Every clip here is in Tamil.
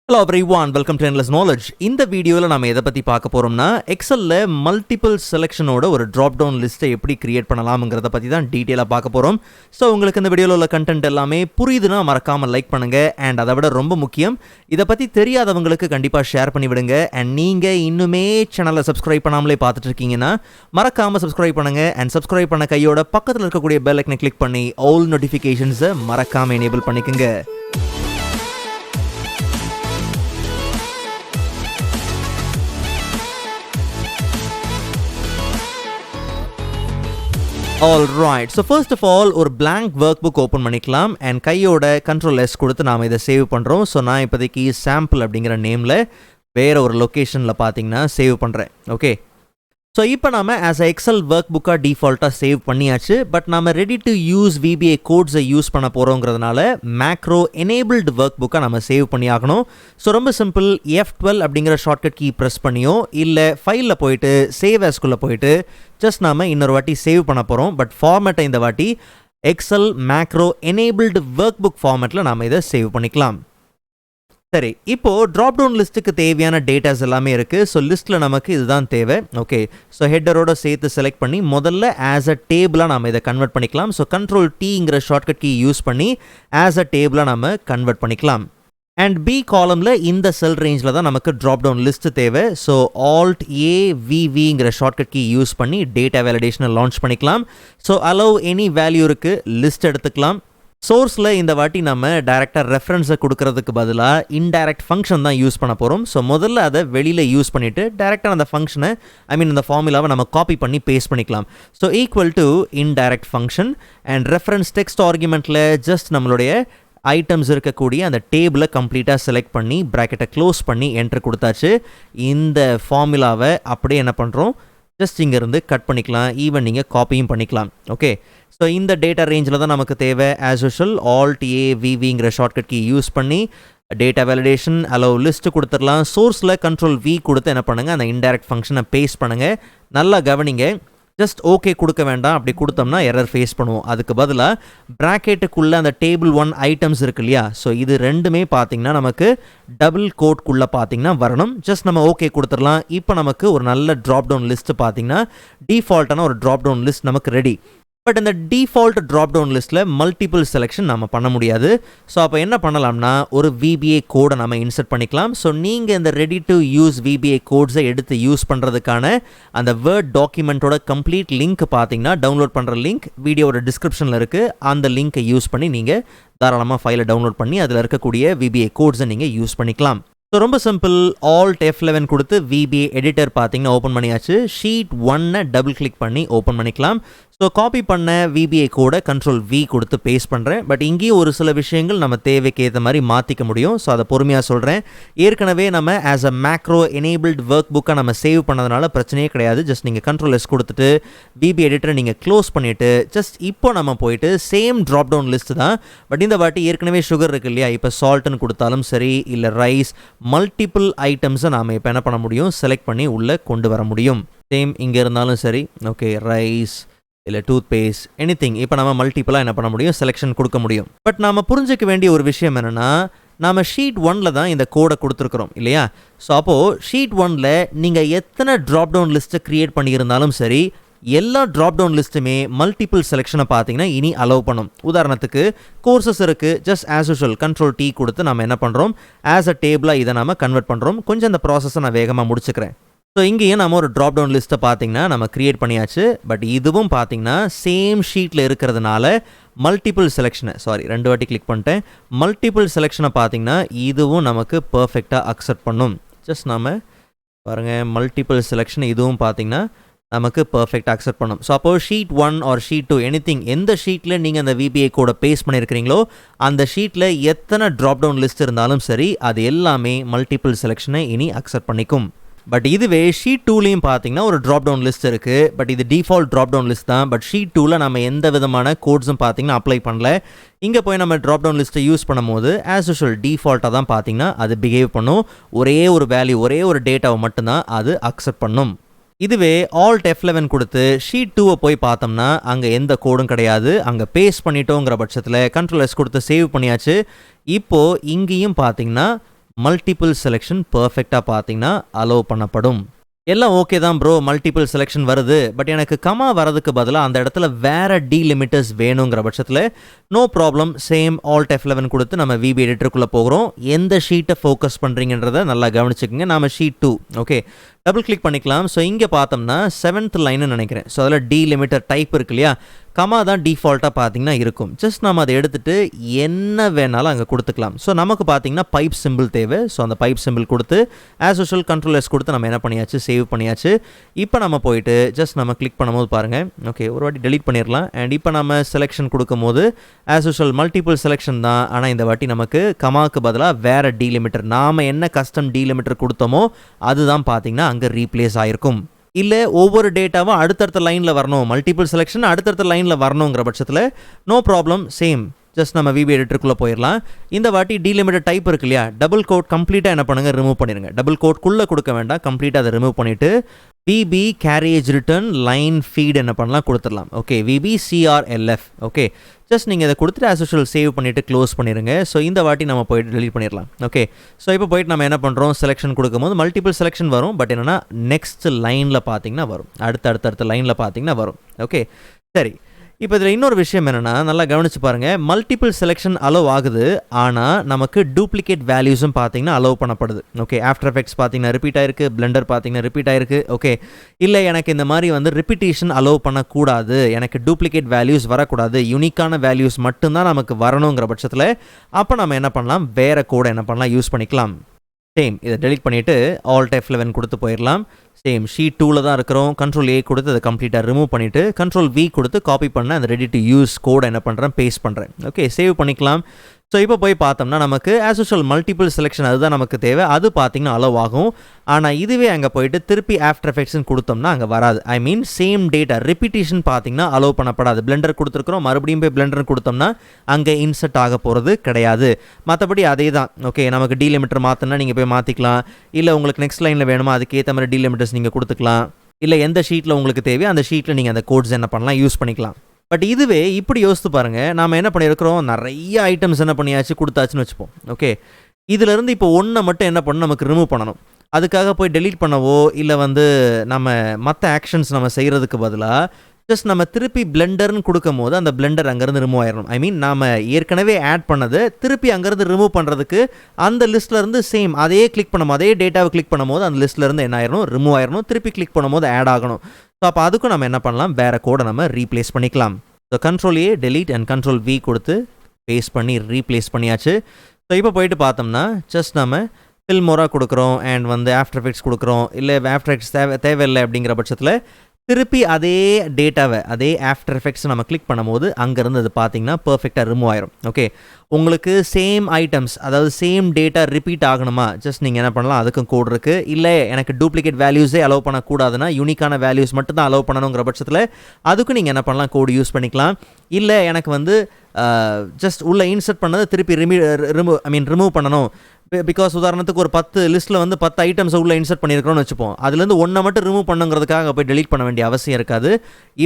Hello everyone, welcome to Endless Knowledge. இந்த வீடியோவில் நம்ம எதை பற்றி பார்க்க போகிறோம்னா எக்ஸலில் மல்டிபிள் செலெக்ஷனோட ஒரு ட்ராப் டவுன் லிஸ்ட்டை எப்படி கிரியேட் பண்ணலாம்ங்கிறத பற்றி தான் டீட்டெயிலாக பார்க்க போகிறோம். ஸோ உங்களுக்கு இந்த வீடியோவில் உள்ள கண்டென்ட் எல்லாமே புரியுதுன்னா மறக்காமல் லைக் பண்ணுங்கள். அண்ட் அதை விட ரொம்ப முக்கியம், இதை பற்றி தெரியாதவங்களுக்கு கண்டிப்பாக ஷேர் பண்ணி விடுங்க. அண்ட் நீங்கள் இன்னுமே சேனலை சப்ஸ்கிரைப் பண்ணாமலே பார்த்துட்டு இருக்கீங்கன்னா மறக்காமல் சப்ஸ்கிரைப் பண்ணுங்கள். அண்ட் சப்ஸ்கிரைப் பண்ண கையோட பக்கத்தில் இருக்கக்கூடிய பெல் ஐக்கனை கிளிக் பண்ணி ஆல் நோட்டிஃபிகேஷன்ஸை மறக்காமல் எனேபிள் பண்ணிக்கோங்க. Alright, so first of all ஒரு blank workbook ஓப்பன் பண்ணிக்கலாம். அண்ட் கையோட Ctrl+S கொடுத்து நாம் இதை சேவ் பண்ணுறோம். ஸோ நான் இப்போதைக்கு சாம்பிள் அப்படிங்கிற நேமில் வேறு ஒரு லொக்கேஷனில் பார்த்தீங்கன்னா சேவ் பண்ணுறேன். ஓகே, ஸோ இப்போ நாம் ஆஸ் அ எக்ஸல் ஒர்க் புக்காக டிஃபால்ட்டாக சேவ் பண்ணியாச்சு. பட் நாம் ரெடி டு யூஸ் VBA கோட்ஸை யூஸ் பண்ண போகிறோங்கிறதுனால மேக்ரோ எனேபிள்டு ஒர்க் புக்காக நம்ம சேவ் பண்ணி ஆகணும். ஸோ ரொம்ப சிம்பிள், F12 அப்படிங்கிற ஷார்ட்கட் கீ ப்ரெஸ் பண்ணியோ இல்லை ஃபைலில் போயிட்டு சேவ் ஆஸ்குள்ளே போயிட்டு ஜஸ்ட் நாம் இன்னொரு வாட்டி சேவ் பண்ண போகிறோம். பட் ஃபார்மேட்டை இந்த வாட்டி Excel macro enabled workbook ஃபார்மேட்டில் நாம் இதை சேவ் பண்ணிக்கலாம். சரி, இப்போது ட்ராப் டவுன் லிஸ்ட்டுக்கு தேவையான டேட்டாஸ் எல்லாமே இருக்குது. ஸோ லிஸ்ட்டில் நமக்கு இதுதான் தேவை. ஓகே, ஸோ ஹெட்டரோட சேர்த்து செலக்ட் பண்ணி முதல்ல ஆஸ் அ டேபிளாக நம்ம இதை கன்வெர்ட் பண்ணிக்கலாம். ஸோ Ctrl+Tங்கிற ஷார்ட்கட் கீ யூஸ் பண்ணி ஆஸ் அ டேபிளாக நம்ம கன்வெர்ட் பண்ணிக்கலாம். அண்ட் பி காலமில் இந்த செல் ரேஞ்சில் தான் நமக்கு ட்ராப் டவுன் லிஸ்ட் தேவை. ஸோ Alt+AVVங்கிற ஷார்ட்கட் கீ யூஸ் பண்ணி டேட்டா வேலிடேஷனை லான்ச் பண்ணிக்கலாம். ஸோ அலோவ் எனி வேல்யூ இருக்குது, லிஸ்ட் எடுத்துக்கலாம். சோர்ஸில் இந்த வாட்டி நம்ம டைரெக்டாக ரெஃபரன்ஸை கொடுக்கறதுக்கு பதிலாக இன்டைரக்ட் ஃபங்க்ஷன் தான் யூஸ் பண்ண போகிறோம். ஸோ முதல்ல அதை வெளியில் யூஸ் பண்ணிவிட்டு டைரெக்டாக அந்த ஃபங்க்ஷனை இந்த ஃபார்முலாவை நம்ம காப்பி பண்ணி பேஸ்ட் பண்ணிக்கலாம். So equal to indirect function and reference text ஆர்குமெண்ட்டில் ஜஸ்ட் நம்மளுடைய ஐட்டம்ஸ் இருக்கக்கூடிய அந்த டேபிளை கம்ப்ளீட்டாக செலக்ட் பண்ணி ப்ராக்கெட்டை க்ளோஸ் பண்ணி என்ட்ரு கொடுத்தாச்சு. இந்த ஃபார்முலாவை அப்படியே என்ன பண்ணுறோம், ஜஸ்ட் இங்கேருந்து கட் பண்ணிக்கலாம். ஈவன் நீங்கள் காப்பியும் பண்ணிக்கலாம். ஓகே, ஸோ இந்த டேட்டா ரேஞ்சில் தான் நமக்கு தேவை. ஆஸ் யூஷுவல் Alt+AVVங்கிற ஷார்ட்கட் கீ யூஸ் பண்ணி டேட்டா வேலிடேஷன் அலோவ் லிஸ்ட்டு கொடுத்துடலாம். சோர்ஸில் Ctrl+V கொடுத்து என்ன பண்ணுங்கள், அந்த இன்டைரக்ட் ஃபங்க்ஷனை பேஸ்ட் பண்ணுங்கள். நல்லா கவனிங்க, ஜஸ்ட் ஓகே கொடுக்க வேண்டாம். அப்படி கொடுத்தோம்னா எரர் ஃபேஸ் பண்ணுவோம். அதுக்கு பதிலாக ப்ராக்கெட்டுக்குள்ளே அந்த டேபிள் 1 ஐட்டம்ஸ் இருக்கு இல்லையா, ஸோ இது ரெண்டுமே பார்த்தீங்கன்னா நமக்கு டபுள் கோட்குள்ளே பார்த்தீங்கன்னா வரணும். ஜஸ்ட் நம்ம ஓகே கொடுத்துடலாம். இப்போ நமக்கு ஒரு நல்ல ட்ராப் டவுன் லிஸ்ட்டு பார்த்தீங்கன்னா டிஃபால்ட்டான ஒரு ட்ராப் டவுன் லிஸ்ட் நமக்கு ரெடி. பட் இந்த டிஃபால்ட் ட்ராப் டவுன் லிஸ்ட்டில் மல்டிபிள் செலெக்ஷன் நம்ம பண்ண முடியாது. ஸோ அப்போ என்ன பண்ணலாம்னா ஒரு VBA கோடை நம்ம இன்சர்ட் பண்ணிக்கலாம். ஸோ நீங்கள் இந்த ரெடி டு யூஸ் VBA கோட்ஸை எடுத்து யூஸ் பண்ணுறதுக்கான அந்த வேர்ட் டாக்குமெண்ட்டோட கம்ப்ளீட் லிங்க் பார்த்தீங்கன்னா டவுன்லோட் பண்ணுற லிங்க் வீடியோட டிஸ்கிரிப்ஷனில் இருக்குது. அந்த லிங்க்கை யூஸ் பண்ணி நீங்கள் தாராளமாக ஃபைலை டவுன்லோட் பண்ணி அதில் இருக்கக்கூடிய VBA கோட்ஸை நீங்கள் யூஸ் பண்ணிக்கலாம். ஸோ ரொம்ப சிம்பிள், Alt+F11 கொடுத்து VBA எடிட்டர் பார்த்தீங்கன்னா ஓப்பன் பண்ணியாச்சு. ஷீட் 1 டபுள் கிளிக் பண்ணி ஓப்பன் பண்ணிக்கலாம். ஸோ காப்பி பண்ண VBA கோடை Ctrl+V கொடுத்து பேஸ்ட் பண்ணுறேன். பட் இங்கேயும் ஒரு சில விஷயங்கள் நம்ம தேவைக்கு ஏற்ற மாதிரி மாற்றிக்க முடியும். ஸோ அதை பொறுமையாக சொல்கிறேன். ஏற்கனவே நம்ம as a macro enabled work புக்காக நம்ம சேவ் பண்ணதுனால பிரச்சனையே கிடையாது. ஜஸ்ட் நீங்கள் Ctrl+S கொடுத்துட்டு VBA எடிட்டரை நீங்கள் க்ளோஸ் பண்ணிவிட்டு ஜஸ்ட் இப்போ நம்ம போயிட்டு சேம் ட்ராப் டவுன் லிஸ்ட்டு தான். பட் இந்த வாட்டி ஏற்கனவே சுகர் இருக்கு இல்லையா, இப்போ சால்ட்டுன்னு கொடுத்தாலும் சரி, இல்லை ரைஸ், மல்டிபிள் ஐட்டம்ஸை நாம் இப்போ என்ன பண்ண முடியும், செலக்ட் பண்ணி உள்ளே கொண்டு வர முடியும். சேம் இங்கே இருந்தாலும் சரி, ஓகே, ரைஸ் இல்லை டூத் பேஸ்ட் எனிதிங், இப்போ நம்ம மல்டிபிளாக என்ன பண்ண முடியும், செலெக்ஷன் கொடுக்க முடியும். பட் நாம் புரிஞ்சிக்க வேண்டிய ஒரு விஷயம் என்னென்னா, நாம் ஷீட் 1 தான் இந்த கோடை கொடுத்துருக்குறோம் இல்லையா. ஸோ அப்போது ஷீட் 1 நீங்கள் எத்தனை ட்ராப் டவுன் லிஸ்ட்டை க்ரியேட் பண்ணியிருந்தாலும் சரி, எல்லா ட்ராப் டவுன் லிஸ்ட்டுமே மல்டிபிள் செலெக்ஷனை பார்த்தீங்கன்னா இனி அலோவ் பண்ணும். உதாரணத்துக்கு கோர்சஸ் இருக்குது, ஜஸ்ட் ஆஸ் யூஷுவல் Ctrl+T கொடுத்து நம்ம என்ன பண்ணுறோம், ஆஸ் அ டேபிளாக இதை நம்ம கன்வெர்ட் பண்ணுறோம். கொஞ்சம் அந்த ப்ராசஸை நான் வேகமாக முடிச்சுக்கிறேன். ஸோ இங்கேயும் நம்ம ஒரு ட்ராப் டவுன் லிஸ்ட்டை பார்த்தீங்கன்னா நம்ம க்ரியேட் பண்ணியாச்சு. பட் இதுவும் பார்த்தீங்கன்னா சேம் ஷீட்டில் இருக்கிறதுனால மல்டிபிள் செலெக்ஷனை, ரெண்டு வாட்டி கிளிக் பண்ணிட்டேன், மல்டிபிள் செலெக்ஷனை பார்த்தீங்கன்னா இதுவும் நமக்கு பர்ஃபெக்டாக அக்செப்ட் பண்ணும். ஜஸ்ட் நம்ம பாருங்கள், மல்டிபிள் செலெக்ஷன் இதுவும் பார்த்தீங்கன்னா நமக்கு பர்ஃபெக்டாக அக்செப்ட் பண்ணும். ஸோ அப்போது ஷீட் 1 ஆர் ஷீட் 2 எனிதிங், எந்த ஷீட்டில் நீங்கள் அந்த VBA கோடை பேஸ்ட் பண்ணியிருக்கிறீங்களோ அந்த ஷீட்டில் எத்தனை ட்ராப் டவுன் லிஸ்ட் இருந்தாலும் சரி, அது எல்லாமே மல்டிபிள் செலெக்ஷனை இனி அக்செப்ட் பண்ணிக்கும். பட் இதுவே ஷீட் 2லையும் பார்த்தீங்கன்னா ஒரு ட்ராப் டவுன் லிஸ்ட் இருக்குது. பட் இது டிஃபால்ட் ட்ராப் டவுன் லிஸ்ட் தான். பட் ஷீட் 2ல் நம்ம எந்த விதமான கோட்ஸும் பார்த்தீங்கன்னா அப்ளை பண்ணல. இங்கே போய் நம்ம ட்ராப் டவுன் லிஸ்ட்டை யூஸ் பண்ணும்போது ஆஸ் யூஷுவல் டிஃபால்ட்டாக தான் பார்த்தீங்கன்னா அது பிஹேவ் பண்ணும். ஒரே ஒரு வேல்யூ, ஒரே ஒரு டேட்டாவை மட்டும்தான் அது அக்செப்ட் பண்ணும். இதுவே Alt+F11 கொடுத்து ஷீட் 2 போய் பார்த்தோம்னா அங்கே எந்த கோடும் கிடையாது. அங்கே பேஸ்ட் பண்ணிட்டோங்கிற பட்சத்தில் Ctrl+S கொடுத்து சேவ் பண்ணியாச்சு. இப்போது இங்கேயும் பார்த்தீங்கன்னா மல்டிபிள் செலெக்ஷன் பர்ஃபெக்டாக பார்த்தீங்கன்னா அலோவ் பண்ணப்படும். எல்லாம் ஓகே தான் ப்ரோ, மல்டிபிள் செலெக்ஷன் வருது, பட் எனக்கு கமா வரதுக்கு பதிலாக அந்த இடத்துல வேற டீலிமிட்டர்ஸ் வேணுங்கிற பட்சத்தில் no problem, same alt F11 கொடுத்து நம்ம VB எடிட்டருக்குள்ளே போகிறோம். எந்த ஷீட்டை ஃபோக்கஸ் பண்ணுறீங்கன்றதை நல்லா கவனிச்சுக்கோங்க. நம்ம ஷீட் 2 ஓகே டபுள் கிளிக் பண்ணிக்கலாம். ஸோ இங்கே பார்த்தோம்னா 7th லைன்னு நினைக்கிறேன். ஸோ அதில் டீலிமிட்டர் டைப் இருக்கு இல்லையா, கமா தான் டிஃபால்ட்டாக பார்த்தீங்கன்னா இருக்கும். ஜஸ்ட் நம்ம அதை எடுத்துகிட்டு என்ன வேணாலும் அங்கே கொடுத்துக்கலாம். ஸோ நமக்கு பார்த்தீங்கன்னா பைப் சிம்பிள் தேவை. ஸோ அந்த பைப் சிம்பிள் கொடுத்து ஆஸ் யூஷுவல் கண்ட்ரோலர்ஸ் கொடுத்து நம்ம என்ன பண்ணியாச்சு, சேவ் பண்ணியாச்சு. இப்போ நம்ம போயிட்டு ஜஸ்ட் நம்ம கிளிக் பண்ணும்போது பாருங்கள், ஓகே ஒரு வாட்டி டெலீட் பண்ணிடலாம். அண்ட் இப்போ நம்ம செலெக்ஷன் கொடுக்கும் போது ஆஸ் யூஷுவல் மல்டிபிள் செலெக்ஷன் தான், ஆனால் இந்த வாட்டி நமக்கு கமாவுக்கு பதிலாக வேறு டீலிமிட்டர், நாம் என்ன கஸ்டம் டீலிமிட்டர் கொடுத்தோமோ அதுதான் பார்த்தீங்கன்னா அங்கே ரீப்ளேஸ் ஆகிருக்கும். இல்லை ஒவ்வொரு டேட்டாவும் அடுத்தடுத்த லைனில் வரணும், மல்டிபிள் செலெக்ஷன் அடுத்தடுத்த லைனில் வரணுங்கிற பட்சத்தில் நோ ப்ராப்ளம், சேம் ஜஸ்ட் நம்ம VB எடிட்டருக்குள்ளே போயிடலாம். இந்த வாட்டி டீலிமிட்டட் டைப் இருக்கு இல்லையா, டபுள் கோட் கம்ப்ளீட்டாக என்ன பண்ணுங்கள், ரிமூவ் பண்ணிடுங்க. டபுள் கோட்குள்ளே கொடுக்க வேண்டாம், கம்ப்ளீட்டாக அதை ரிமூவ் பண்ணிவிட்டு VB carriage return line feed என்ன பண்ணலாம் கொடுத்துடலாம். Okay VB CRLF okay just நீங்கள் இதை கொடுத்துட்டு ஆஸ் யூஷுவல் சேவ் பண்ணிவிட்டு க்ளோஸ் பண்ணிடுங்க. ஸோ இந்த வாட்டி நம்ம போய்ட்டு டெலீட் பண்ணிடலாம். ஓகே ஸோ இப்போ போய்ட்டு நம்ம என்ன பண்ணுறோம், செலெக்ஷன் கொடுக்கும்போது மல்டிபிள் செலெக்ஷன் வரும், பட் என்னென்னா நெக்ஸ்ட் லைனில் பார்த்தீங்கன்னா வரும், அடுத்த லைனில் பார்த்தீங்கன்னா வரும். ஓகே சரி, இப்போ இதில் இன்னொரு விஷயம் என்னென்னா நல்லா கவனிச்சு பாருங்கள், மல்டிபிள் செலெக்ஷன் அலோவ் ஆகுது, ஆனால் நமக்கு டூப்ளிகேட் வேல்யூஸும் பார்த்தீங்கன்னா அலோவ் பண்ணப்படுது. ஓகே ஆஃப்டர் எஃபெக்ட்ஸ் பார்த்தீங்கன்னா ரிப்பீட் ஆயிருக்கு, பிளெண்டர் பார்த்தீங்கன்னா ரிப்பீட் ஆயிருக்கு. ஓகே இல்லை எனக்கு இந்த மாதிரி வந்து ரிப்பீட்டேஷன் அலோவ் பண்ணக்கூடாது, எனக்கு டூப்ளிகேட் வேல்யூஸ் வரக்கூடாது, யூனிக்கான வேல்யூஸ் மட்டும்தான் நமக்கு வரணுங்கிற பட்சத்தில் அப்போ நம்ம என்ன பண்ணலாம், வேறு கோடை என்ன பண்ணலாம் யூஸ் பண்ணிக்கலாம். சேம் இதை டெலிட் பண்ணிவிட்டு ஆல்ட் F11 கொடுத்து போயிடலாம். சேம் ஷீட் 2ல் தான் இருக்கிறோம். கண்ட்ரோல் A கொடுத்து அதை கம்ப்ளீட்டாக ரிமூவ் பண்ணிவிட்டு கண்ட்ரோல் V கொடுத்து காப்பி பண்ண அந்த ரெடி டு யூஸ் கோடை என்ன பண்ணுறேன், பேஸ்ட் பண்ணுறேன். ஓகே சேவ் பண்ணிக்கலாம். ஸோ இப்போ போய் பார்த்தோம்னா நமக்கு ஆஸ் யூஷுவல் மல்டிபிள் செலெக்ஷன் அதுதான் நமக்கு தேவை, அது பார்த்தீங்கன்னா அலோவ் ஆகும். ஆனால் இதுவே அங்கே போயிட்டு திருப்பி ஆஃப்டர் எஃபெக்ட்ஸ்னு கொடுத்தோம்னா அங்கே வராது. ஐ மீன் சேம் டேட்டா ரிப்பீட்டேஷன் பார்த்தீங்கன்னா அலோவ் பண்ணப்படாது. பிளெண்டர் கொடுத்துருக்குறோம், மறுபடியும் போய் பிளெண்டர் கொடுத்தோம்னா அங்கே இன்சர்ட் ஆக போகிறது கிடையாது. மற்றபடி அதே தான். ஓகே நமக்கு டீலிமிட்டர் மாற்றினா நீங்கள் போய் மாற்றிக்கலாம், இல்லை உங்களுக்கு நெக்ஸ்ட் லைனில் வேணுமா அதுக்கேற்ற மாதிரி டீலிமிட்டர்ஸ் நீங்கள் கொடுத்துக்கலாம், இல்லை எந்த ஷீட்டில் உங்களுக்கு தேவையோ அந்த ஷீட்டில் நீங்கள் அந்த கோட்ஸ் என்ன பண்ணலாம் யூஸ் பண்ணிக்கலாம். பட் இதுவே இப்படி யோசித்து பாருங்கள், நாம் என்ன பண்ணியிருக்கிறோம், நிறைய ஐட்டம்ஸ் என்ன பண்ணியாச்சு கொடுத்தாச்சுன்னு வச்சுப்போம். ஓகே இதிலேருந்து இப்போ ஒன்றை மட்டும் என்ன பண்ணணும், நமக்கு ரிமூவ் பண்ணணும். அதுக்காக போய் டெலீட் பண்ணவோ இல்லை வந்து நம்ம மற்ற ஆக்ஷன்ஸ் நம்ம செய்கிறதுக்கு பதிலாக ஜஸ்ட் நம்ம திருப்பி பிளெண்டர்னு கொடுக்கும் போது அந்த பிளெண்டர் அங்கேருந்து ரிமூவ் ஆயிடணும். ஐ மீன் நாம் ஏற்கனவே ஆட் பண்ணது திருப்பி அங்கேருந்து ரிமூவ் பண்ணுறதுக்கு அந்த லிஸ்ட்லேருந்து சேம் அதே கிளிக் பண்ணும், அதே டேட்டாவை கிளிக் பண்ணும்போது அந்த லிஸ்ட்லேருந்து என்ன ஆயிடணும், ரிமூவ் ஆயிடணும், திருப்பி கிளிக் பண்ணும்போது ஆட் ஆகணும். ஸோ அப்போ அதுக்கும் நம்ம என்ன பண்ணலாம், வேறு கோடை நம்ம ரீப்ளேஸ் பண்ணிக்கலாம். So control A delete and control V கொடுத்து பேஸ்ட் பண்ணி ரீப்ளேஸ் பண்ணியாச்சு. ஸோ இப்போ போயிட்டு பார்த்தோம்னா ஜஸ்ட் நம்ம ஃபில்மோராக கொடுக்குறோம் அண்ட் வந்து ஆஃப்டர் எஃபெக்ட்ஸ் கொடுக்குறோம், இல்லை ஆஃப்டர் எஃபெக்ட்ஸ் தேவையில்லை அப்படிங்கிற பட்சத்தில் திருப்பி அதே டேட்டாவை அதே ஆஃப்டர் எஃபெக்ட்ஸ் நம்ம கிளிக் பண்ணும்போது அங்கேருந்து அது பார்த்தீங்கன்னா பர்ஃபெக்டாக ரிமூவ் ஆயிரும். ஓகே உங்களுக்கு சேம் ஐட்டம்ஸ் அதாவது சேம் டேட்டா ரிப்பீட் ஆகணுமா, ஜஸ்ட் நீங்கள் என்ன பண்ணலாம், அதுக்கும் கோட் இருக்குது. இல்லை எனக்கு டூப்ளிகேட் வேல்யூஸே அலோவ் பண்ணக்கூடாதுன்னா யூனிக்கான வேல்யூஸ் மட்டும் தான் அலோவ் பண்ணணுங்கிற பட்சத்தில் அதுக்கும் நீங்கள் என்ன பண்ணலாம், கோடு யூஸ் பண்ணிக்கலாம். இல்லை எனக்கு வந்து ஜஸ்ட் உள்ளே இன்சர்ட் பண்ணதை திருப்பி ரிமூவ் பண்ணணும், பிகாஸ் உதாரணத்துக்கு ஒரு 10 லிஸ்ட்டில் வந்து 10 ஐட்டம்ஸை உள்ளே இன்சர்ட் பண்ணியிருக்கிறோன்னு வச்சுப்போம், அதுலேருந்து ஒன்றை மட்டும் ரிமூவ் பண்ணுங்கிறதுக்காக போய் டெலீட் பண்ண வேண்டிய அவசியம் இருக்காது.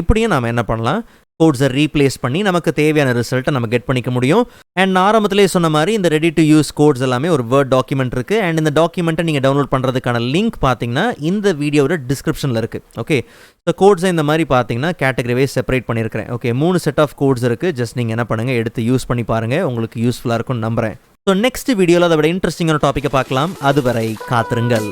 இப்படியும் நம்ம என்ன பண்ணலாம், கோட்ஸை ரீப்ளேஸ் பண்ணி நமக்கு தேவையான ரிசல்ட்டை நம்ம கெட் பண்ணிக்க முடியும். அண்ட் நான் ஆரம்பத்திலே சொன்ன மாதிரி இந்த ரெடி டு யூஸ் கோட்ஸ் எல்லாமே ஒரு வேர்ட் டாக்குமெண்ட் இருக்குது. அண்ட் இந்த டாக்குமெண்ட்டை நீங்கள் டவுன்லோட் பண்ணுறதுக்கான லிங்க் பார்த்தீங்கன்னா இந்த வீடியோட டிஸ்கிரிப்ஷனில் இருக்குது. ஓகே ஸோ கோட்ஸை இந்த மாதிரி பார்த்தீங்கன்னா கேட்டகரிவே செப்பரேட் பண்ணியிருக்கிறேன். ஓகே 3 செட் ஆஃப் கோட்ஸ் இருக்குது. ஜஸ்ட் நீங்கள் என்ன பண்ணுங்கள், எடுத்து யூஸ் பண்ணி பாருங்கள், உங்களுக்கு யூஸ்ஃபுல்லாக இருக்கும்னு நம்புகிறேன். ஸோ நெக்ஸ்ட் வீடியோவில் அதை விட இன்ட்ரெஸ்டிங்கான டாப்பிக்கை பார்க்கலாம். அதுவரை காத்திருங்கள்.